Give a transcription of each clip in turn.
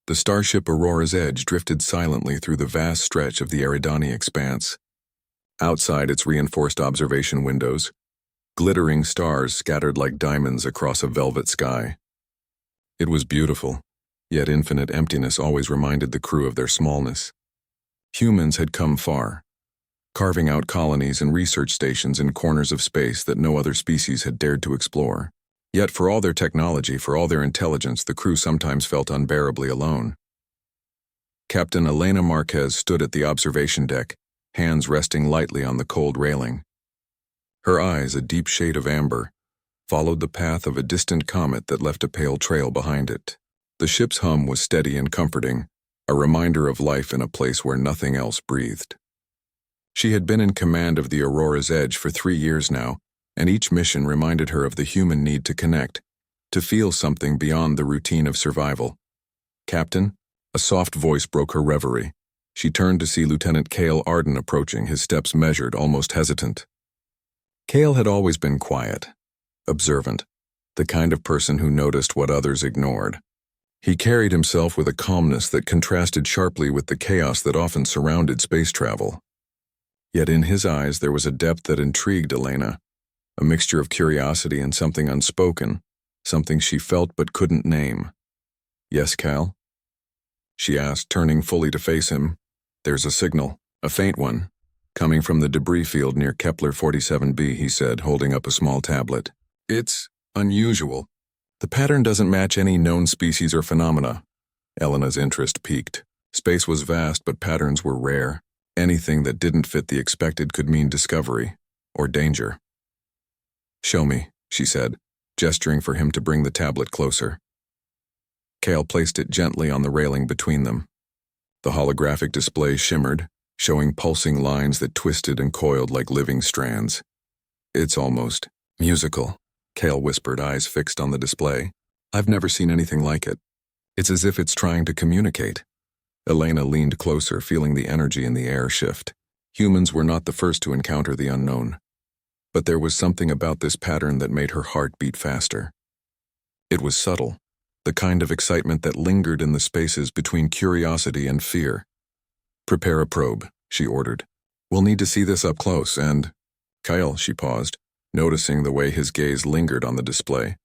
The starship Aurora's Edge drifted silently through the vast stretch of the Eridani expanse. Outside its reinforced observation windows, glittering stars scattered like diamonds across a velvet sky. It was beautiful, yet infinite emptiness always reminded the crew of their smallness. Humans had come far, carving out colonies and research stations in corners of space that no other species had dared to explore. Yet for all their technology, for all their intelligence, the crew sometimes felt unbearably alone. Captain Elena Marquez stood at the observation deck, hands resting lightly on the cold railing. Her eyes, a deep shade of amber, followed the path of a distant comet that left a pale trail behind it. The ship's hum was steady and comforting, a reminder of life in a place where nothing else breathed. She had been in command of the Aurora's Edge for 3 years now, and each mission reminded her of the human need to connect, to feel something beyond the routine of survival. "Captain," a soft voice broke her reverie. She turned to see Lieutenant Cale Arden approaching, his steps measured, almost hesitant. Cale had always been quiet, observant, the kind of person who noticed what others ignored. He carried himself with a calmness that contrasted sharply with the chaos that often surrounded space travel. Yet in his eyes there was a depth that intrigued Elena, a mixture of curiosity and something unspoken, something she felt but couldn't name. "Yes, Cal?" she asked, turning fully to face him. "There's a signal, a faint one, coming from the debris field near Kepler 47b, he said, holding up a small tablet. "It's unusual. The pattern doesn't match any known species or phenomena." Elena's interest piqued. Space was vast, but patterns were rare. Anything that didn't fit the expected could mean discovery or danger. "Show me," she said, gesturing for him to bring the tablet closer. Cale placed it gently on the railing between them. The holographic display shimmered, showing pulsing lines that twisted and coiled like living strands. "It's almost musical," Cale whispered, eyes fixed on the display. "I've never seen anything like it. It's as if it's trying to communicate." Elena leaned closer, feeling the energy in the air shift. Humans were not the first to encounter the unknown. But there was something about this pattern that made her heart beat faster. It was subtle, the kind of excitement that lingered in the spaces between curiosity and fear. "Prepare a probe," she ordered. "We'll need to see this up close and—" "Kyle," she paused, noticing the way his gaze lingered on the display.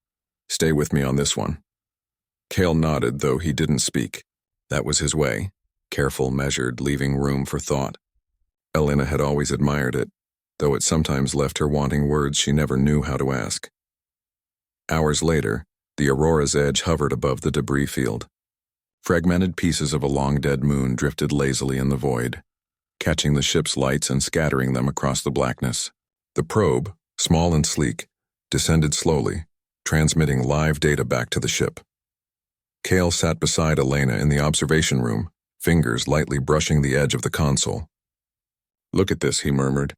"Stay with me on this one." Cale nodded, though he didn't speak. That was his way, careful, measured, leaving room for thought. Elena had always admired it, though it sometimes left her wanting words she never knew how to ask. Hours later, the Aurora's Edge hovered above the debris field. Fragmented pieces of a long-dead moon drifted lazily in the void, catching the ship's lights and scattering them across the blackness. The probe, small and sleek, descended slowly, transmitting live data back to the ship. Cale sat beside Elena in the observation room, fingers lightly brushing the edge of the console. "Look at this," he murmured.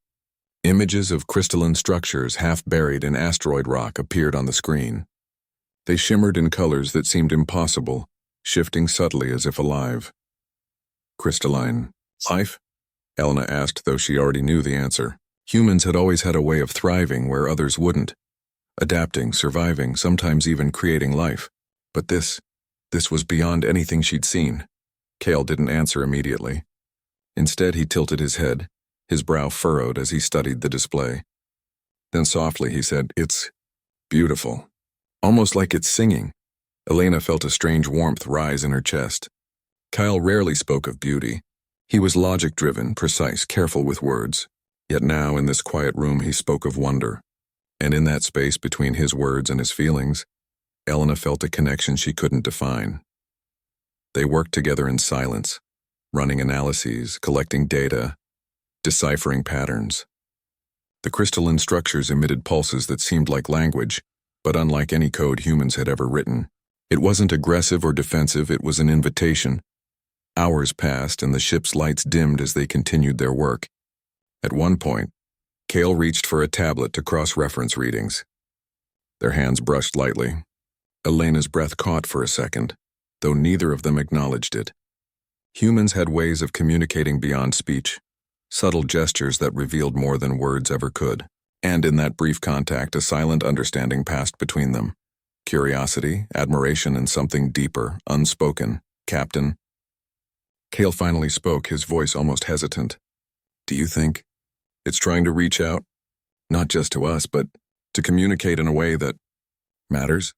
Images of crystalline structures half buried in asteroid rock appeared on the screen. They shimmered in colors that seemed impossible, shifting subtly as if alive. "Crystalline life?" Elena asked, though she already knew the answer. Humans had always had a way of thriving where others wouldn't, adapting, surviving, sometimes even creating life. But this was beyond anything she'd seen. Cale didn't answer immediately. Instead, he tilted his head, his brow furrowed as he studied the display. Then softly he said, "It's beautiful. Almost like it's singing." Elena felt a strange warmth rise in her chest. Kyle rarely spoke of beauty. He was logic-driven, precise, careful with words. Yet now, in this quiet room, he spoke of wonder. And in that space between his words and his feelings, Elena felt a connection she couldn't define. They worked together in silence, running analyses, collecting data, deciphering patterns. The crystalline structures emitted pulses that seemed like language, but unlike any code humans had ever written. It wasn't aggressive or defensive, it was an invitation. Hours passed and the ship's lights dimmed as they continued their work. At one point, Cale reached for a tablet to cross-reference readings. Their hands brushed lightly. Elena's breath caught for a second, though neither of them acknowledged it. Humans had ways of communicating beyond speech, subtle gestures that revealed more than words ever could. And in that brief contact, a silent understanding passed between them. Curiosity, admiration, and something deeper, unspoken. Captain. Cale finally spoke, his voice almost hesitant. Do you think it's trying to reach out? Not just to us, but to communicate in a way that matters?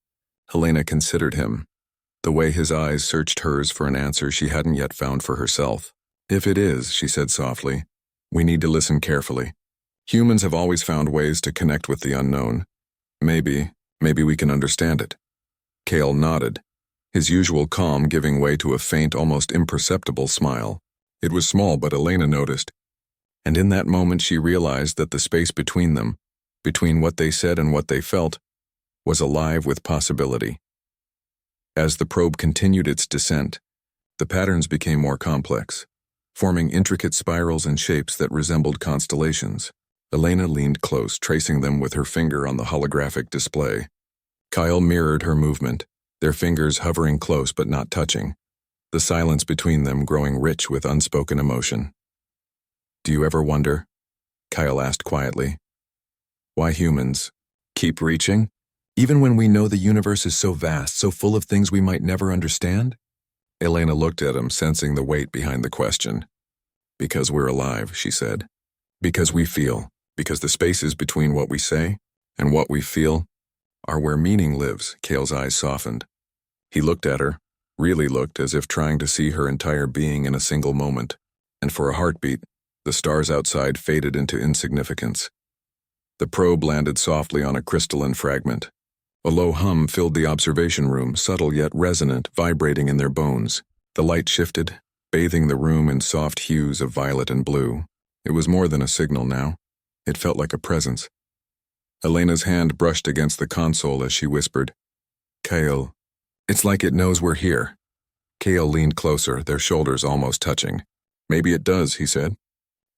Helena considered him, the way his eyes searched hers for an answer she hadn't yet found for herself. If it is, she said softly, we need to listen carefully. Humans have always found ways to connect with the unknown. Maybe we can understand it. Cale nodded, his usual calm giving way to a faint, almost imperceptible smile. It was small, but Helena noticed. And in that moment she realized that the space between them, between what they said and what they felt, was alive with possibility. As the probe continued its descent, the patterns became more complex, forming intricate spirals and shapes that resembled constellations. Helena leaned close, tracing them with her finger on the holographic display. Kyle mirrored her movement, their fingers hovering close but not touching, the silence between them growing rich with unspoken emotion. Do you ever wonder, Kyle asked quietly, why humans keep reaching? Even when we know the universe is so vast, so full of things we might never understand? Helena looked at him, sensing the weight behind the question. Because we're alive, she said. Because we feel. Because the spaces between what we say and what we feel are where meaning lives. Cale's eyes softened. He looked at her, really looked, as if trying to see her entire being in a single moment. And for a heartbeat, the stars outside faded into insignificance. The probe landed softly on a crystalline fragment. A low hum filled the observation room, subtle yet resonant, vibrating in their bones. The light shifted, bathing the room in soft hues of violet and blue. It was more than a signal now. It felt like a presence. Elena's hand brushed against the console as she whispered, Cale, it's like it knows we're here. Cale leaned closer, their shoulders almost touching. Maybe it does, he said.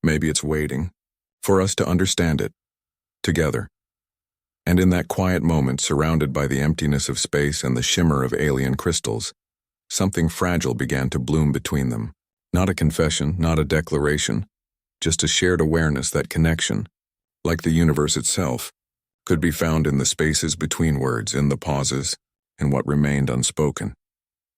Maybe it's waiting for us to understand it, together. And in that quiet moment, surrounded by the emptiness of space and the shimmer of alien crystals, something fragile began to bloom between them. Not a confession, not a declaration, just a shared awareness that connection, like the universe itself, could be found in the spaces between words, in the pauses, in what remained unspoken.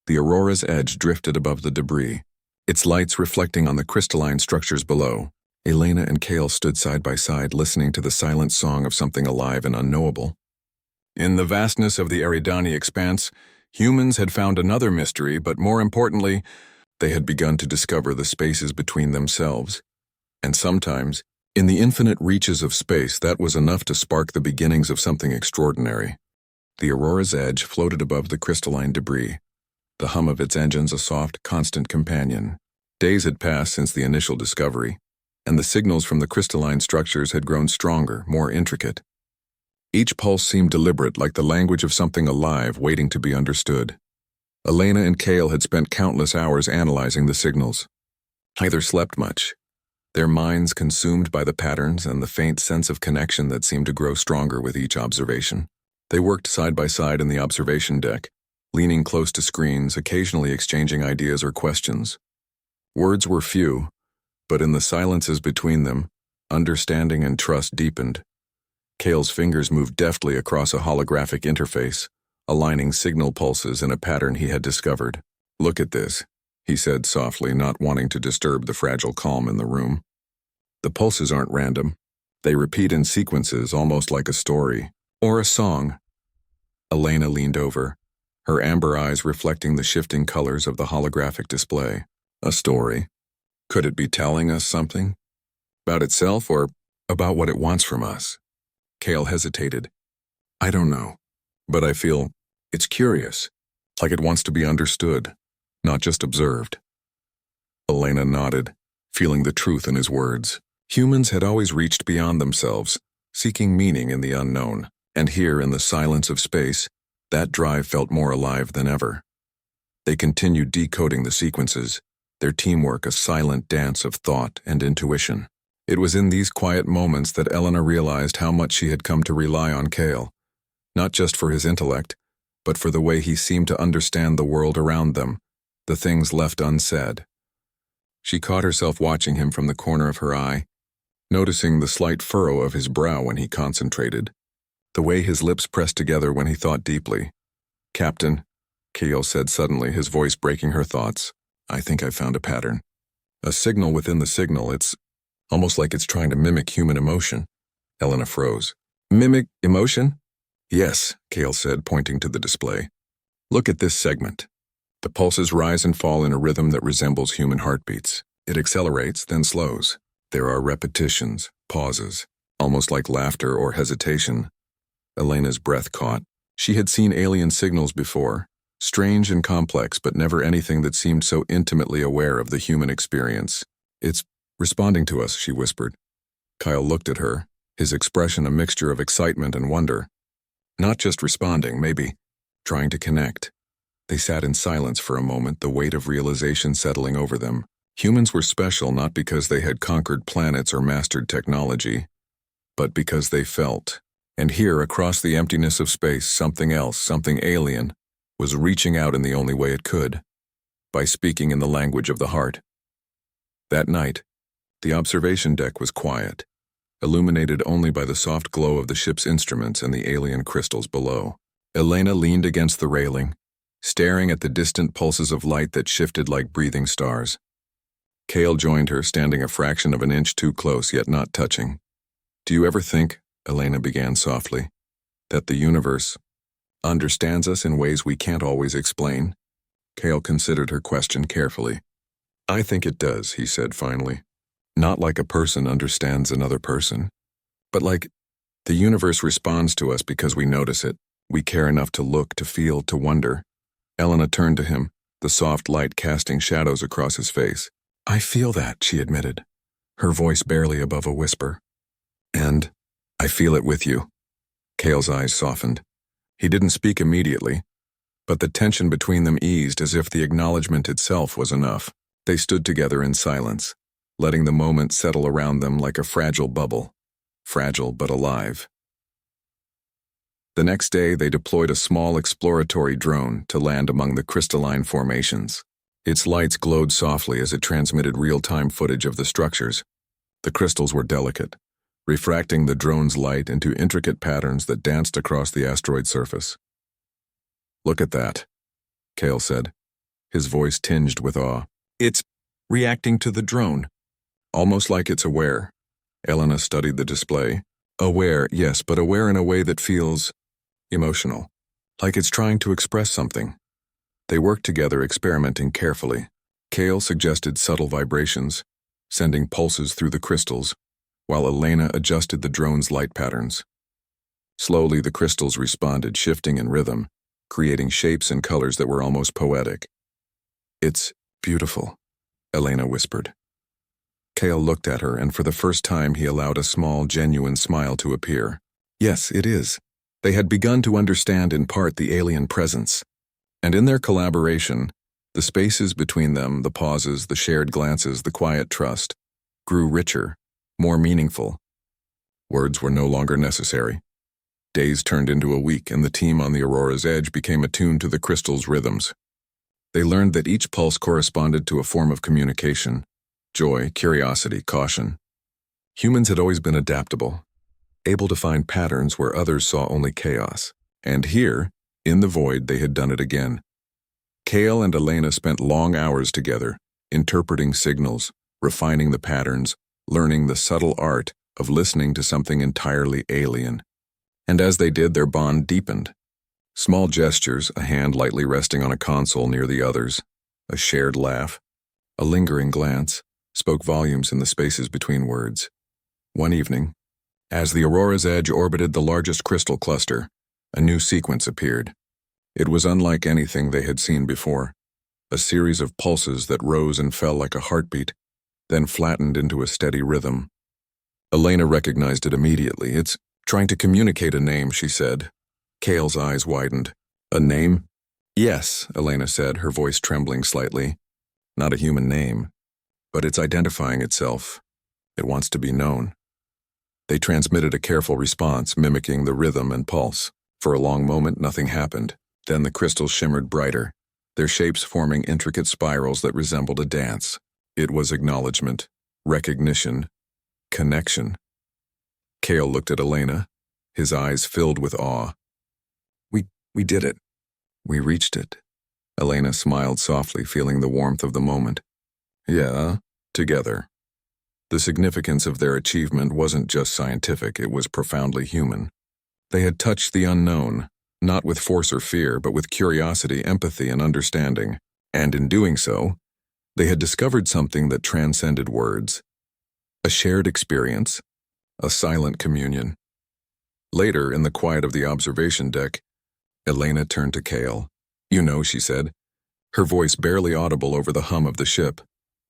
The aurora's edge drifted above the debris, its lights reflecting on the crystalline structures below. Helena and Cale stood side by side, listening to the silent song of something alive and unknowable. In the vastness of the Eridani expanse, humans had found another mystery, but more importantly, they had begun to discover the spaces between themselves. And sometimes, in the infinite reaches of space, that was enough to spark the beginnings of something extraordinary. The aurora's edge floated above the crystalline debris, the hum of its engines a soft, constant companion. Days had passed since the initial discovery, and the signals from the crystalline structures had grown stronger, more intricate. Each pulse seemed deliberate, like the language of something alive waiting to be understood. Helena and Cale had spent countless hours analyzing the signals. Neither slept much, their minds consumed by the patterns and the faint sense of connection that seemed to grow stronger with each observation. They worked side by side in the observation deck, leaning close to screens, occasionally exchanging ideas or questions. Words were few, but in the silences between them, understanding and trust deepened. Cale's fingers moved deftly across a holographic interface, aligning signal pulses in a pattern he had discovered. Look at this, he said softly, not wanting to disturb the fragile calm in the room. The pulses aren't random. They repeat in sequences, almost like a story, or a song. Helena leaned over, her amber eyes reflecting the shifting colors of the holographic display. A story. Could it be telling us something? About itself or about what it wants from us? Cale hesitated. I don't know, but I feel it's curious, like it wants to be understood, not just observed. Helena nodded, feeling the truth in his words. Humans had always reached beyond themselves, seeking meaning in the unknown, and here in the silence of space, that drive felt more alive than ever. They continued decoding the sequences, their teamwork a silent dance of thought and intuition. It was in these quiet moments that Elena realized how much she had come to rely on Cale, not just for his intellect, but for the way he seemed to understand the world around them, the things left unsaid. She caught herself watching him from the corner of her eye, noticing the slight furrow of his brow when he concentrated, the way his lips pressed together when he thought deeply. Captain, Kale said suddenly, his voice breaking her thoughts. I think I found a pattern. A signal within the signal. It's almost like it's trying to mimic human emotion. Elena froze. Mimic emotion? Yes, Kale said, pointing to the display. Look at this segment. The pulses rise and fall in a rhythm that resembles human heartbeats. It accelerates, then slows. There are repetitions, pauses, almost like laughter or hesitation. Elena's breath caught. She had seen alien signals before, strange and complex, but never anything that seemed so intimately aware of the human experience. It's responding to us, she whispered. Kyle looked at her, his expression a mixture of excitement and wonder. Not just responding, maybe trying to connect. They sat in silence for a moment, the weight of realization settling over them. Humans were special not because they had conquered planets or mastered technology, but because they felt. And here, across the emptiness of space, something else, something alien, was reaching out in the only way it could, by speaking in the language of the heart. That night, the observation deck was quiet, illuminated only by the soft glow of the ship's instruments and the alien crystals below. Elena leaned against the railing, staring at the distant pulses of light that shifted like breathing stars. Kale joined her, standing a fraction of an inch too close, yet not touching. Do you ever think, Elena began softly, that the universe understands us in ways we can't always explain? Kale considered her question carefully. I think it does, he said finally. Not like a person understands another person, but like the universe responds to us because we notice it. We care enough to look, to feel, to wonder. Elena turned to him, the soft light casting shadows across his face. I feel that, she admitted, her voice barely above a whisper. And I feel it with you. Kale's eyes softened. He didn't speak immediately, but the tension between them eased as if the acknowledgement itself was enough. They stood together in silence, letting the moment settle around them like a fragile bubble. Fragile but alive. The next day, they deployed a small exploratory drone to land among the crystalline formations. Its lights glowed softly as it transmitted real-time footage of the structures. The crystals were delicate, refracting the drone's light into intricate patterns that danced across the asteroid surface. Look at that, Kale said, his voice tinged with awe. It's reacting to the drone, almost like it's aware. Elena studied the display. Aware, yes, but aware in a way that feels emotional, like it's trying to express something. They worked together, experimenting carefully. Kale suggested subtle vibrations, sending pulses through the crystals, while Elena adjusted the drone's light patterns. Slowly, the crystals responded, shifting in rhythm, creating shapes and colors that were almost poetic. It's beautiful, Elena whispered. Kale looked at her, and for the first time he allowed a small, genuine smile to appear. Yes, it is. They had begun to understand in part the alien presence, and in their collaboration, the spaces between them, the pauses, the shared glances, the quiet trust, grew richer, more meaningful. Words were no longer necessary. Days turned into a week, and the team on the Aurora's edge became attuned to the crystal's rhythms. They learned that each pulse corresponded to a form of communication: joy, curiosity, caution. Humans had always been adaptable, able to find patterns where others saw only chaos. And here, in the void, they had done it again. Kale and Elena spent long hours together, interpreting signals, refining the patterns, learning the subtle art of listening to something entirely alien. And as they did, their bond deepened. Small gestures, a hand lightly resting on a console near the others, a shared laugh, a lingering glance, spoke volumes in the spaces between words. One evening, as the Aurora's edge orbited the largest crystal cluster, a new sequence appeared. It was unlike anything they had seen before, a series of pulses that rose and fell like a heartbeat, then flattened into a steady rhythm. Elena recognized it immediately. It's trying to communicate a name, she said. Kale's eyes widened. A name? Yes, Elena said, her voice trembling slightly. Not a human name, but it's identifying itself. It wants to be known. They transmitted a careful response, mimicking the rhythm and pulse. For a long moment, nothing happened. Then the crystals shimmered brighter, their shapes forming intricate spirals that resembled a dance. It was acknowledgement, recognition, connection. Kale looked at Elena, his eyes filled with awe. We did it. We reached it. Elena smiled softly, feeling the warmth of the moment. Yeah, together. The significance of their achievement wasn't just scientific, it was profoundly human. They had touched the unknown, not with force or fear, but with curiosity, empathy, and understanding. And in doing so, they had discovered something that transcended words. A shared experience, a silent communion. Later, in the quiet of the observation deck, Elena turned to Kale. "You know," she said, her voice barely audible over the hum of the ship,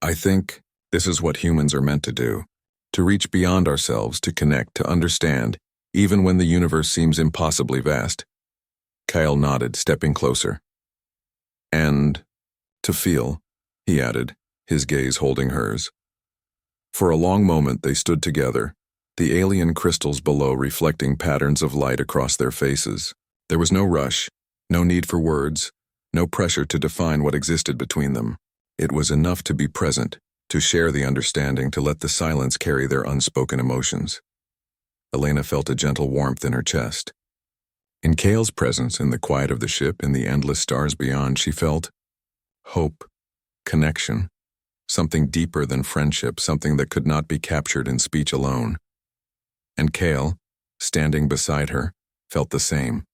"I think this is what humans are meant to do, to reach beyond ourselves, to connect, to understand, even when the universe seems impossibly vast." Kyle nodded, stepping closer. "And to feel," he added, his gaze holding hers. For a long moment they stood together, the alien crystals below reflecting patterns of light across their faces. There was no rush, no need for words, no pressure to define what existed between them. It was enough to be present, to share the understanding, to let the silence carry their unspoken emotions. Elena felt a gentle warmth in her chest. In Kale's presence, in the quiet of the ship, in the endless stars beyond, she felt hope, connection, something deeper than friendship, something that could not be captured in speech alone. And Kale, standing beside her, felt the same.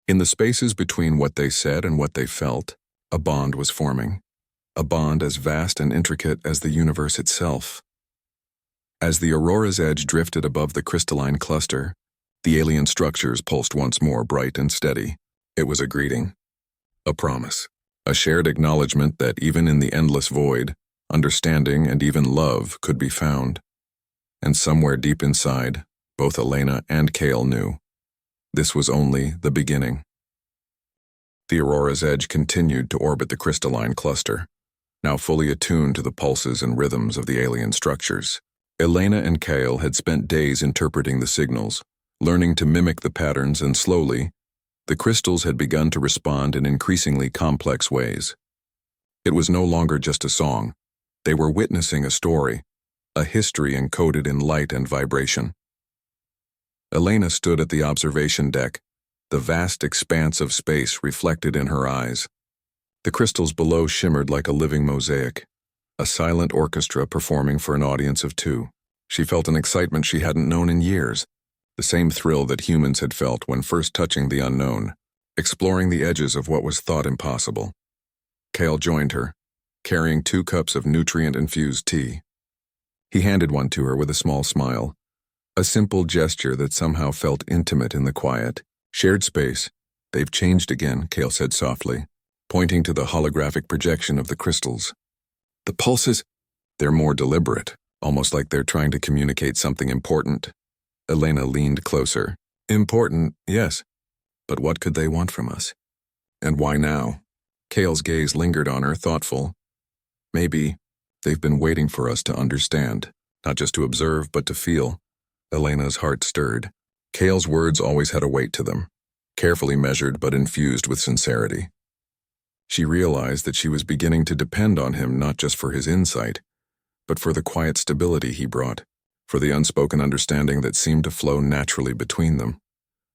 In the spaces between what they said and what they felt, a bond was forming, a bond as vast and intricate as the universe itself. As the aurora's edge drifted above the crystalline cluster, the alien structures pulsed once more, bright and steady. It was a greeting, a promise, a shared acknowledgement that even in the endless void, understanding and even love could be found. And somewhere deep inside, both Elena and Kale knew this was only the beginning. The aurora's edge continued to orbit the crystalline cluster, now fully attuned to the pulses and rhythms of the alien structures. Elena and Kale had spent days interpreting the signals, learning to mimic the patterns, and slowly, the crystals had begun to respond in increasingly complex ways. It was no longer just a song. They were witnessing a story, a history encoded in light and vibration. Elena stood at the observation deck, the vast expanse of space reflected in her eyes. The crystals below shimmered like a living mosaic, a silent orchestra performing for an audience of two. She felt an excitement she hadn't known in years, the same thrill that humans had felt when first touching the unknown, exploring the edges of what was thought impossible. Kale joined her, carrying 2 cups of nutrient-infused tea. He handed one to her with a small smile, a simple gesture that somehow felt intimate in the quiet. "Shared space. They've changed again," Kale said softly, pointing to the holographic projection of the crystals. "The pulses, they're more deliberate, almost like they're trying to communicate something important." Elena leaned closer. "Important, yes. But what could they want from us? And why now?" Kale's gaze lingered on her, thoughtful. "Maybe they've been waiting for us to understand, not just to observe, but to feel." Elena's heart stirred. Kale's words always had a weight to them, carefully measured but infused with sincerity. She realized that she was beginning to depend on him not just for his insight, but for the quiet stability he brought, for the unspoken understanding that seemed to flow naturally between them.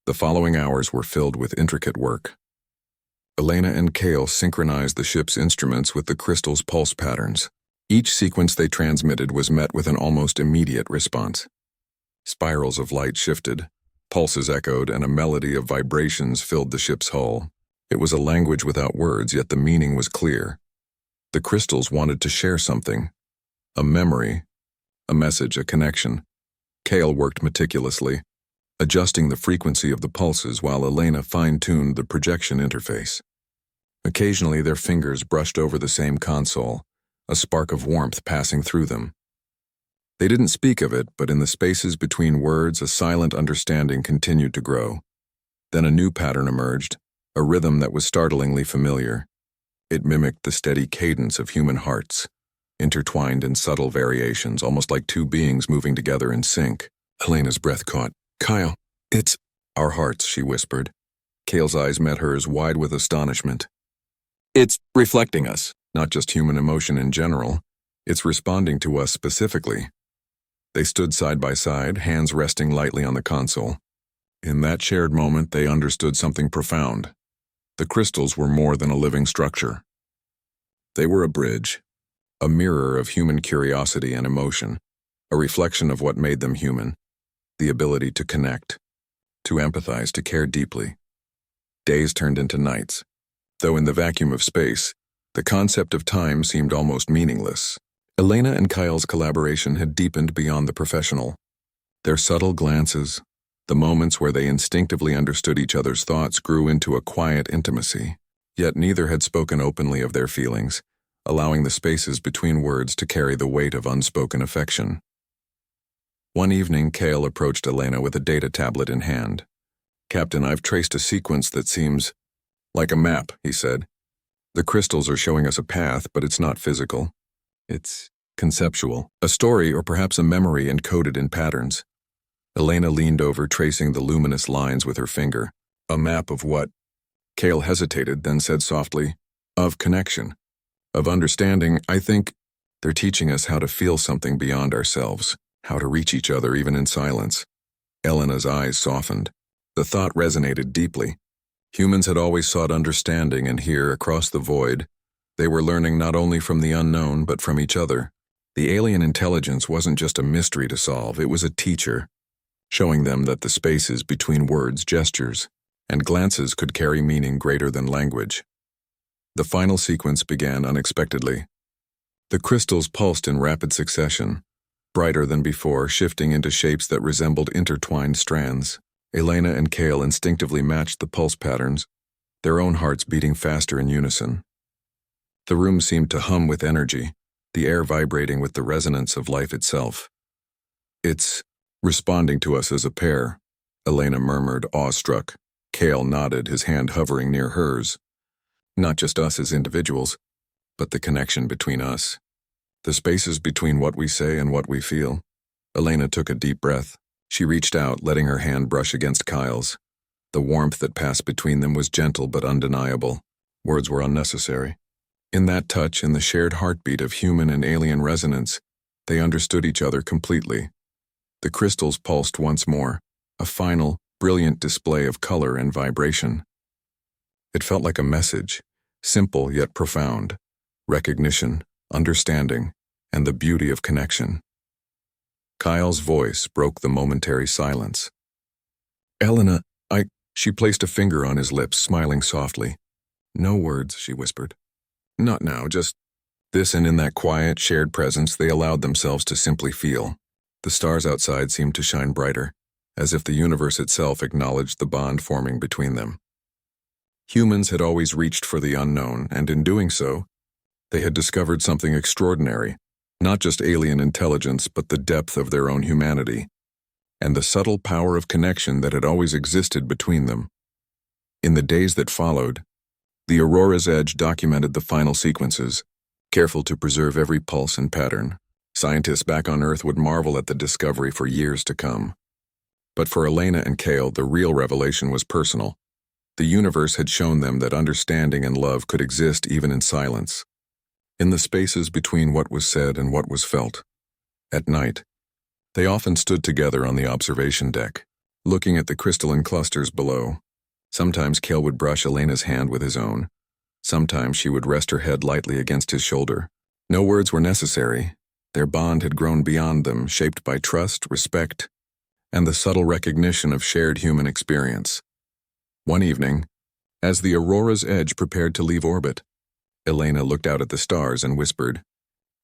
The following hours were filled with intricate work. Elena and Kale synchronized the ship's instruments with the crystal's pulse patterns. Each sequence they transmitted was met with an almost immediate response. Spirals of light shifted, pulses echoed, and a melody of vibrations filled the ship's hull. It was a language without words, yet the meaning was clear. The crystals wanted to share something, a memory, a message, a connection. Kale worked meticulously, adjusting the frequency of the pulses while Elena fine-tuned the projection interface. Occasionally their fingers brushed over the same console, a spark of warmth passing through them. They didn't speak of it, but in the spaces between words, a silent understanding continued to grow. Then a new pattern emerged, a rhythm that was startlingly familiar. It mimicked the steady cadence of human hearts, intertwined in subtle variations, almost like 2 beings moving together in sync. Elena's breath caught. "Kyle, it's our hearts," she whispered. Kale's eyes met hers, wide with astonishment. "It's reflecting us, not just human emotion in general. It's responding to us specifically." They stood side by side, hands resting lightly on the console. In that shared moment, they understood something profound. The crystals were more than a living structure. They were a bridge, a mirror of human curiosity and emotion, a reflection of what made them human, the ability to connect, to empathize, to care deeply. Days turned into nights, though in the vacuum of space, the concept of time seemed almost meaningless. Elena and Kyle's collaboration had deepened beyond the professional. Their subtle glances, the moments where they instinctively understood each other's thoughts, grew into a quiet intimacy, yet neither had spoken openly of their feelings, allowing the spaces between words to carry the weight of unspoken affection. One evening, Kyle approached Elena with a data tablet in hand. "Captain, I've traced a sequence that seems like a map," he said. "The crystals are showing us a path, but it's not physical. It's conceptual. A story, or perhaps a memory encoded in patterns." Elena leaned over, tracing the luminous lines with her finger. "A map of what?" Kale hesitated, then said softly, "Of connection. Of understanding. I think they're teaching us how to feel something beyond ourselves, how to reach each other even in silence." Elena's eyes softened. The thought resonated deeply. Humans had always sought understanding, and here, across the void, they were learning not only from the unknown, but from each other. The alien intelligence wasn't just a mystery to solve, it was a teacher, showing them that the spaces between words, gestures, and glances could carry meaning greater than language. The final sequence began unexpectedly. The crystals pulsed in rapid succession, brighter than before, shifting into shapes that resembled intertwined strands. Elena and Kale instinctively matched the pulse patterns, their own hearts beating faster in unison. The room seemed to hum with energy, the air vibrating with the resonance of life itself. "It's responding to us as a pair," Elena murmured, awestruck. Kale nodded, his hand hovering near hers. "Not just us as individuals, but the connection between us. The spaces between what we say and what we feel." Elena took a deep breath. She reached out, letting her hand brush against Kyle's. The warmth that passed between them was gentle but undeniable. Words were unnecessary. In that touch, in the shared heartbeat of human and alien resonance, they understood each other completely. The crystals pulsed once more, a final, brilliant display of color and vibration. It felt like a message, simple yet profound: recognition, understanding, and the beauty of connection. Kyle's voice broke the momentary silence. "Elena, She placed a finger on his lips, smiling softly. "No words," she whispered. "Not now, just this." And in that quiet, shared presence, they allowed themselves to simply feel. The stars outside seemed to shine brighter, as if the universe itself acknowledged the bond forming between them. Humans had always reached for the unknown, and in doing so, they had discovered something extraordinary. Not just alien intelligence, but the depth of their own humanity, and the subtle power of connection that had always existed between them. In the days that followed, the Aurora's Edge documented the final sequences, careful to preserve every pulse and pattern. Scientists back on Earth would marvel at the discovery for years to come. But for Elena and Kale, the real revelation was personal. The universe had shown them that understanding and love could exist even in silence, in the spaces between what was said and what was felt. At night, they often stood together on the observation deck, looking at the crystalline clusters below. Sometimes Kale would brush Elena's hand with his own. Sometimes she would rest her head lightly against his shoulder. No words were necessary. Their bond had grown beyond them, shaped by trust, respect, and the subtle recognition of shared human experience. One evening, as the Aurora's Edge prepared to leave orbit, Elena looked out at the stars and whispered,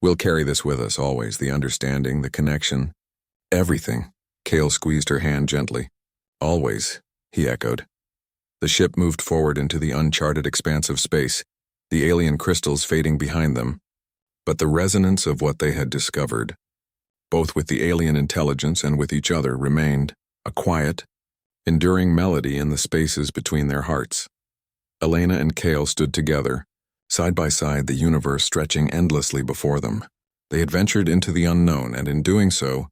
"We'll carry this with us always, the understanding, the connection, everything." Kale squeezed her hand gently. "Always," he echoed. The ship moved forward into the uncharted expanse of space, the alien crystals fading behind them. But the resonance of what they had discovered, both with the alien intelligence and with each other, remained, a quiet, enduring melody in the spaces between their hearts. Elena and Kale stood together, side by side, the universe stretching endlessly before them. They had ventured into the unknown, and in doing so,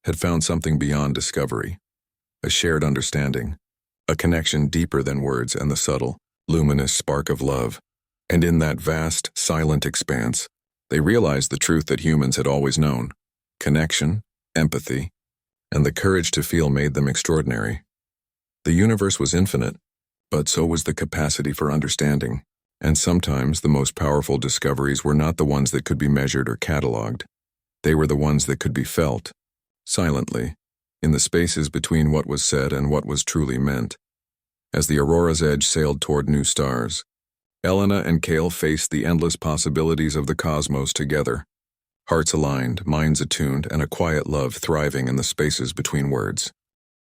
had found something beyond discovery, a shared understanding, a connection deeper than words and the subtle, luminous spark of love. And in that vast, silent expanse, they realized the truth that humans had always known: connection, empathy, and the courage to feel made them extraordinary. The universe was infinite, But so was the capacity for understanding. And sometimes the most powerful discoveries were not the ones that could be measured or cataloged. They were the ones that could be felt, silently, in the spaces between what was said and what was truly meant. As the Aurora's edge sailed toward new stars, Elena and Kale faced the endless possibilities of the cosmos together, hearts aligned, minds attuned, and a quiet love thriving in the spaces between words.